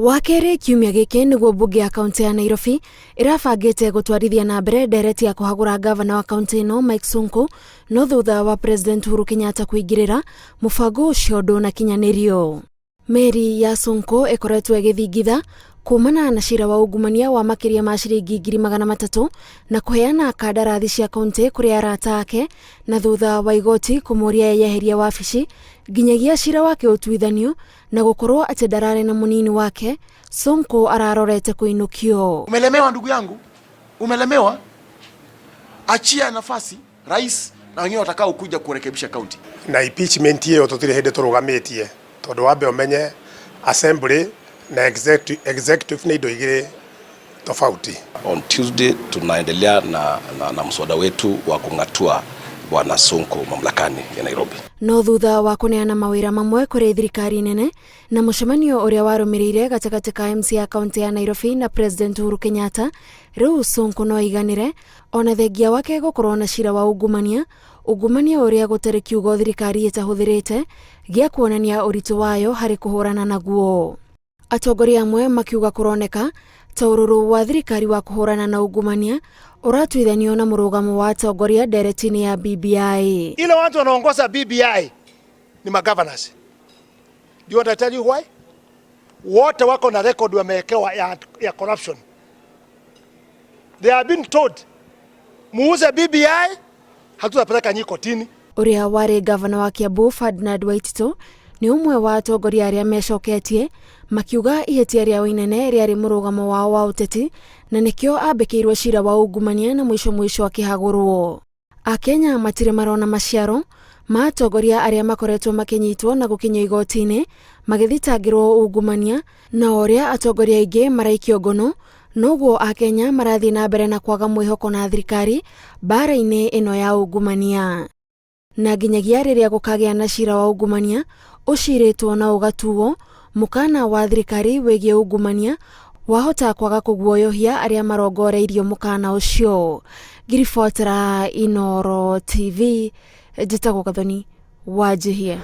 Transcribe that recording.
Wakere kiumia giki niguo mbunge ya kaunti ya Nairobi irabangite gutwarithia na mbere ndereti ya kuhagura gavana wa kaunti ino Mike Sonko no thutha wa President Uhuru Kenyatta kuingirira mubango ucio ndũnakinyanirio. Meri ya Sonko ikoretwo igithingitha kumana na cira wa ungumania wa makiria ma ciringi 300,000 na kuheana kandarathi cia kaunti kuri arata ake na thutha wa igoti kumuria yeheria wabici nginyagia cira wake utuithanio na gukorwo ati ndarare na munini wake. Sonko ararorete kuinukio. Umelemewa ndugu yangu, umelemewa. Achia nafasi rais na wengine watakao kuja kurekebisha kaunti. Na impeachment hiyo tutire hende turugametie tondu wabe umenye assembly na executive ni indo igire tofauti. On Tuesday tunaendelea na mswada wetu wa kungatua bwana Sonko mamlakani ya Nairobi. No thutha wa kuneana mawira mamwe kuri thirikari nene na mucemanio uria warumirire gatagati ka MC ya kaunti ya Nairobi na President Uhuru Kenyatta, riu Sonko no iganire ona thengia wake gukorwo na cira wa ungumania uria gutari kiugo thirikari itahuthirite gia kuonania uritu wayo hari kuhurana naguo. Atongoria amwe makiuga kuroneka ta ururu wa thirikari wa kuhurana na ungumania uratuithanio na murugamo wa atongoria nderetini ya BBI. Ile watu wanaongoza BBI ni magovernors. Do you want to tell you why? Wote wako na record wamewekewa ya corruption. They have been told muuze BBI hatutapeleka nyinyi kotini. Uria wari governor wa Kiambu Ferdinand Waititu ni umwe wa atongoria aria mecoketie makiuga ihetia ria inene riari murugamo wao wa uteti na nikio abekeirwo cira wa ungumania na mwisho akihagurwo. Akenya matire marona maciaro ma atongoria aria makoretwo makinyitwo na gukinywo igotini magithitangirwo ungumania na uria atongoria ingi maraikio ngono noguo Akenya marathi na mbere na kwaga mwihoko na thirikari mbara-ini ino ya ungumania. Na nginyagia riria gukagia na cira wa ungumania uciritwo na ugatuo mukana wa thirikari wigie ungumania wahota kwaga kuguoyohia aria marongoreirio mukana ucio. Ngiribotera Inooro TV, njitagwo Gathoni wa Hihi.